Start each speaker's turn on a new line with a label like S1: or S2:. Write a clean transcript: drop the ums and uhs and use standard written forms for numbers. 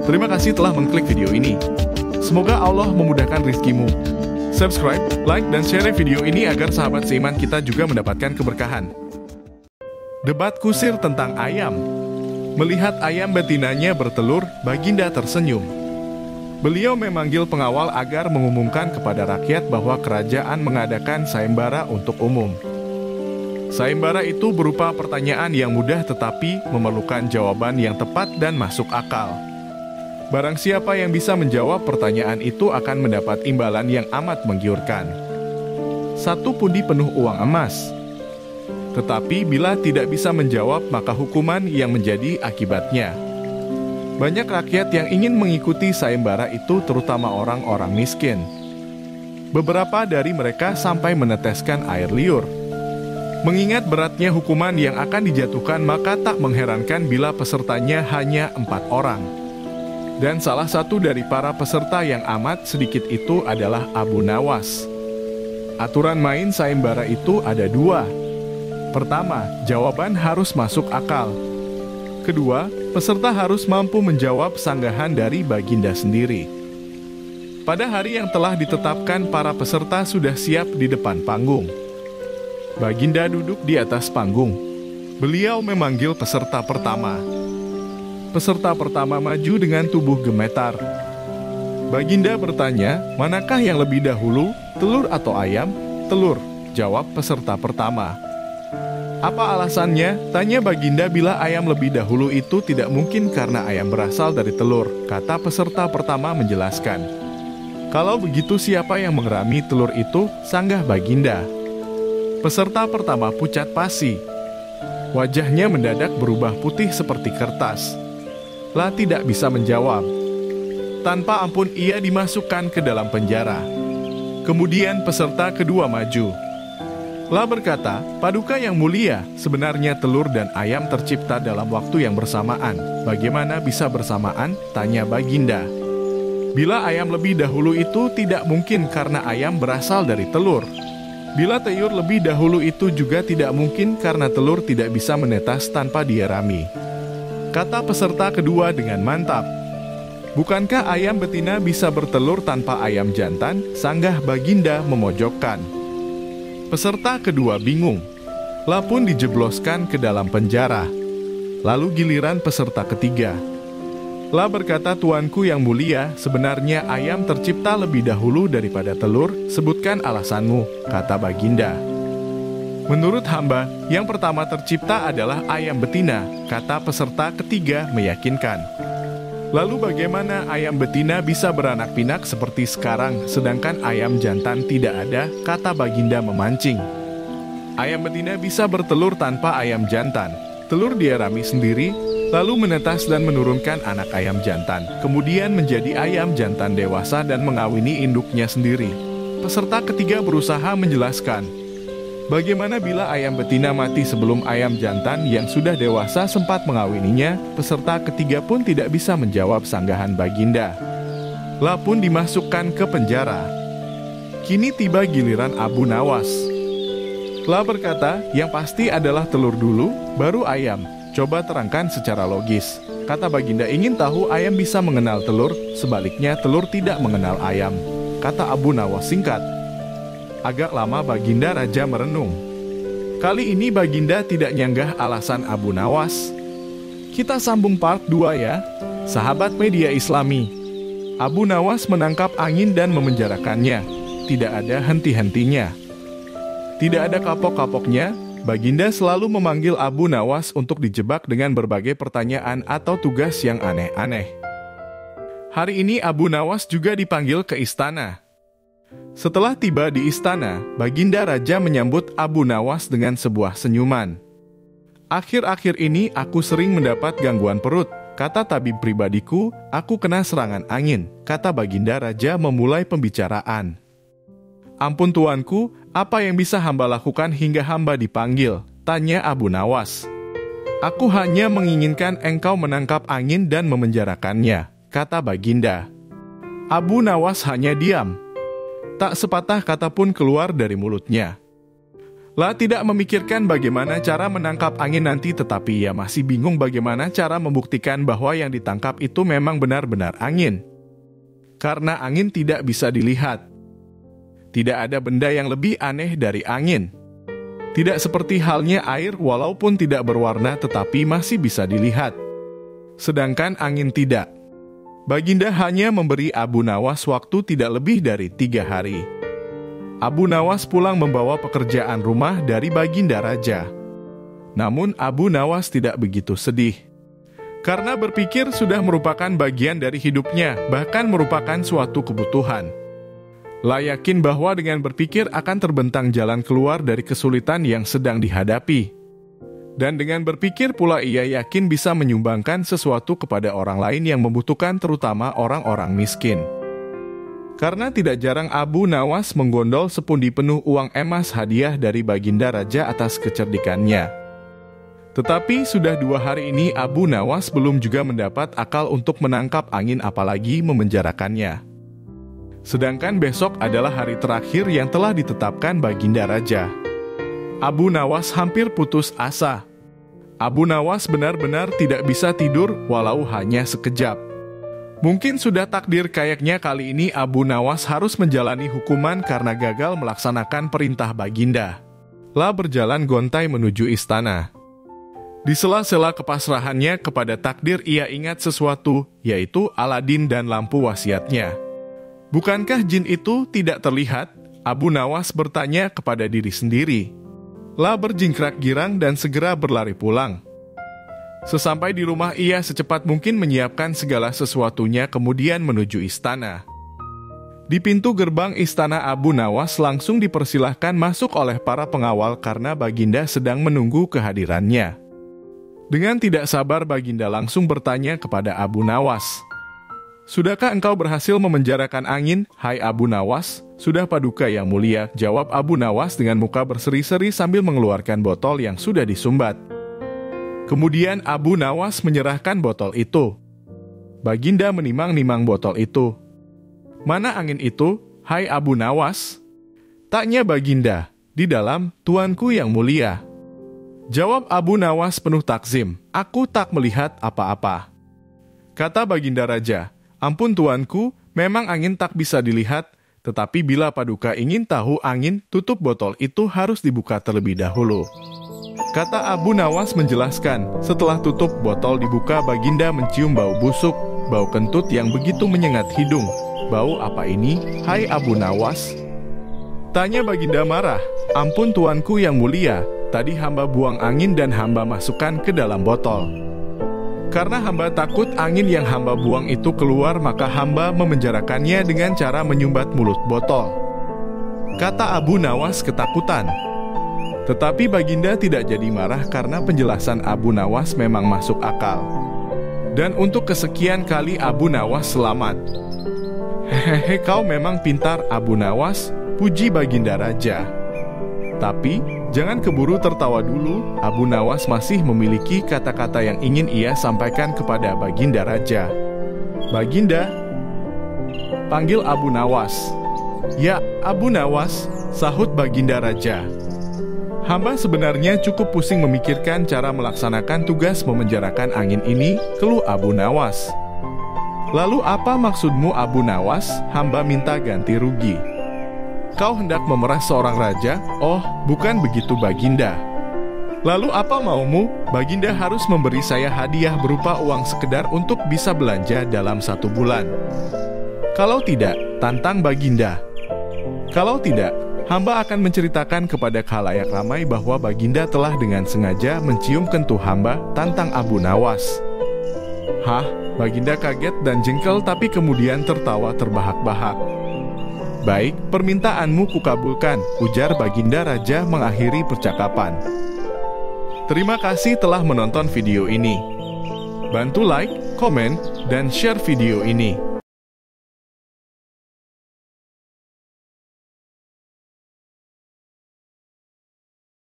S1: Terima kasih telah mengklik video ini. Semoga Allah memudahkan rizkimu. Subscribe, like, dan share video ini agar sahabat seiman kita juga mendapatkan keberkahan. Debat kusir tentang ayam. Melihat ayam betinanya bertelur, Baginda tersenyum. Beliau memanggil pengawal agar mengumumkan kepada rakyat bahwa kerajaan mengadakan sayembara untuk umum. Sayembara itu berupa pertanyaan yang mudah tetapi memerlukan jawaban yang tepat dan masuk akal. Barang siapa yang bisa menjawab pertanyaan itu akan mendapat imbalan yang amat menggiurkan. 1 pundi penuh uang emas. Tetapi bila tidak bisa menjawab, maka hukuman yang menjadi akibatnya. Banyak rakyat yang ingin mengikuti sayembara itu, terutama orang-orang miskin. Beberapa dari mereka sampai meneteskan air liur. Mengingat beratnya hukuman yang akan dijatuhkan, maka tak mengherankan bila pesertanya hanya 4 orang. Dan salah satu dari para peserta yang amat sedikit itu adalah Abu Nawas. Aturan main sayembara itu ada 2. Pertama, jawaban harus masuk akal. Kedua, peserta harus mampu menjawab sanggahan dari Baginda sendiri. Pada hari yang telah ditetapkan, para peserta sudah siap di depan panggung. Baginda duduk di atas panggung. Beliau memanggil peserta pertama. Peserta pertama maju dengan tubuh gemetar. Baginda bertanya, manakah yang lebih dahulu, telur atau ayam? Telur, jawab peserta pertama. Apa alasannya? Tanya Baginda. Bila ayam lebih dahulu itu tidak mungkin karena ayam berasal dari telur, kata peserta pertama menjelaskan. Kalau begitu siapa yang mengerami telur itu? Sanggah Baginda. Peserta pertama pucat pasi. Wajahnya mendadak berubah putih seperti kertas. Lah tidak bisa menjawab. Tanpa ampun ia dimasukkan ke dalam penjara. Kemudian peserta kedua maju. Lah berkata, Paduka yang mulia, sebenarnya telur dan ayam tercipta dalam waktu yang bersamaan. Bagaimana bisa bersamaan? Tanya Baginda. Bila ayam lebih dahulu itu tidak mungkin karena ayam berasal dari telur. Bila telur lebih dahulu itu juga tidak mungkin karena telur tidak bisa menetas tanpa dierami. Kata peserta kedua dengan mantap. Bukankah ayam betina bisa bertelur tanpa ayam jantan? Sanggah Baginda memojokkan. Peserta kedua bingung. Lah pun dijebloskan ke dalam penjara. Lalu giliran peserta ketiga. Lah berkata, Tuanku yang mulia, sebenarnya ayam tercipta lebih dahulu daripada telur. Sebutkan alasanmu, kata Baginda. Menurut hamba, yang pertama tercipta adalah ayam betina, kata peserta ketiga meyakinkan. Lalu bagaimana ayam betina bisa beranak pinak seperti sekarang, sedangkan ayam jantan tidak ada, kata Baginda memancing. Ayam betina bisa bertelur tanpa ayam jantan. Telur dierami sendiri, lalu menetas dan menurunkan anak ayam jantan, kemudian menjadi ayam jantan dewasa dan mengawini induknya sendiri. Peserta ketiga berusaha menjelaskan. Bagaimana bila ayam betina mati sebelum ayam jantan yang sudah dewasa sempat mengawininya? Peserta ketiga pun tidak bisa menjawab sanggahan Baginda. Lah pun dimasukkan ke penjara. Kini tiba giliran Abu Nawas. Lah berkata, yang pasti adalah telur dulu, baru ayam. Coba terangkan secara logis. Kata Baginda, ingin tahu ayam bisa mengenal telur, sebaliknya telur tidak mengenal ayam. Kata Abu Nawas singkat. Agak lama Baginda Raja merenung. Kali ini Baginda tidak nyanggah alasan Abu Nawas. Kita sambung part 2 ya, sahabat media Islami. Abu Nawas menangkap angin dan memenjarakannya. Tidak ada henti-hentinya. Tidak ada kapok-kapoknya. Baginda selalu memanggil Abu Nawas untuk dijebak dengan berbagai pertanyaan atau tugas yang aneh-aneh. Hari ini Abu Nawas juga dipanggil ke istana. Setelah tiba di istana, Baginda Raja menyambut Abu Nawas dengan sebuah senyuman. Akhir-akhir ini aku sering mendapat gangguan perut. Kata tabib pribadiku, aku kena serangan angin. Kata Baginda Raja memulai pembicaraan. Ampun tuanku, apa yang bisa hamba lakukan hingga hamba dipanggil? Tanya Abu Nawas. Aku hanya menginginkan engkau menangkap angin dan memenjarakannya, kata Baginda. Abu Nawas hanya diam. Tak sepatah kata pun keluar dari mulutnya. La tidak memikirkan bagaimana cara menangkap angin nanti, tetapi ia masih bingung bagaimana cara membuktikan bahwa yang ditangkap itu memang benar-benar angin. Karena angin tidak bisa dilihat. Tidak ada benda yang lebih aneh dari angin. Tidak seperti halnya air, walaupun tidak berwarna tetapi masih bisa dilihat. Sedangkan angin tidak. Baginda hanya memberi Abu Nawas waktu tidak lebih dari 3 hari. Abu Nawas pulang membawa pekerjaan rumah dari Baginda Raja. Namun Abu Nawas tidak begitu sedih. Karena berpikir sudah merupakan bagian dari hidupnya, bahkan merupakan suatu kebutuhan. La yakin bahwa dengan berpikir akan terbentang jalan keluar dari kesulitan yang sedang dihadapi. Dan dengan berpikir pula ia yakin bisa menyumbangkan sesuatu kepada orang lain yang membutuhkan, terutama orang-orang miskin. Karena tidak jarang Abu Nawas menggondol sepundi penuh uang emas hadiah dari Baginda Raja atas kecerdikannya. Tetapi sudah 2 hari ini Abu Nawas belum juga mendapat akal untuk menangkap angin, apalagi memenjarakannya. Sedangkan besok adalah hari terakhir yang telah ditetapkan Baginda Raja. Abu Nawas hampir putus asa. Abu Nawas benar-benar tidak bisa tidur walau hanya sekejap. Mungkin sudah takdir kayaknya kali ini Abu Nawas harus menjalani hukuman karena gagal melaksanakan perintah Baginda. La berjalan gontai menuju istana. Di sela-sela kepasrahannya kepada takdir ia ingat sesuatu, yaitu Aladin dan lampu wasiatnya. Bukankah jin itu tidak terlihat? Abu Nawas bertanya kepada diri sendiri. La berjingkrak girang dan segera berlari pulang. Sesampai di rumah ia secepat mungkin menyiapkan segala sesuatunya kemudian menuju istana. Di pintu gerbang istana Abu Nawas langsung dipersilahkan masuk oleh para pengawal karena Baginda sedang menunggu kehadirannya. Dengan tidak sabar Baginda langsung bertanya kepada Abu Nawas. "Sudahkah engkau berhasil memenjarakan angin, hai Abu Nawas?" "Sudah Paduka yang mulia," jawab Abu Nawas dengan muka berseri-seri sambil mengeluarkan botol yang sudah disumbat. Kemudian Abu Nawas menyerahkan botol itu. Baginda menimang-nimang botol itu. "Mana angin itu, hai Abu Nawas?" tanya Baginda. "Di dalam, Tuanku yang mulia," jawab Abu Nawas penuh takzim. "Aku tak melihat apa-apa," kata Baginda Raja. "Ampun Tuanku, memang angin tak bisa dilihat, tetapi bila Paduka ingin tahu angin, tutup botol itu harus dibuka terlebih dahulu," kata Abu Nawas menjelaskan. Setelah tutup botol dibuka, Baginda mencium bau busuk, bau kentut yang begitu menyengat hidung. "Bau apa ini, hai Abu Nawas?" tanya Baginda marah. "Ampun Tuanku yang mulia, tadi hamba buang angin dan hamba masukkan ke dalam botol. Karena hamba takut angin yang hamba buang itu keluar, maka hamba memenjarakannya dengan cara menyumbat mulut botol," kata Abu Nawas ketakutan. Tetapi Baginda tidak jadi marah karena penjelasan Abu Nawas memang masuk akal. Dan untuk kesekian kali Abu Nawas selamat. "Hehehe, kau memang pintar Abu Nawas," puji Baginda Raja. Tapi jangan keburu tertawa dulu, Abu Nawas masih memiliki kata-kata yang ingin ia sampaikan kepada Baginda Raja. "Baginda," panggil Abu Nawas. "Ya, Abu Nawas," sahut Baginda Raja. "Hamba sebenarnya cukup pusing memikirkan cara melaksanakan tugas memenjarakan angin ini," keluh Abu Nawas. "Lalu apa maksudmu Abu Nawas? Hamba minta ganti rugi." "Kau hendak memeras seorang raja?" "Oh, bukan begitu Baginda." "Lalu apa maumu?" "Baginda harus memberi saya hadiah berupa uang sekedar untuk bisa belanja dalam 1 bulan. Kalau tidak, tantang Baginda." "Kalau tidak, hamba akan menceritakan kepada khalayak ramai bahwa Baginda telah dengan sengaja mencium kentu hamba," tantang Abu Nawas. "Hah?" Baginda kaget dan jengkel tapi kemudian tertawa terbahak-bahak. "Baik, permintaanmu kukabulkan," ujar Baginda Raja mengakhiri percakapan. Terima kasih telah menonton video ini. Bantu like, komen, dan share video ini.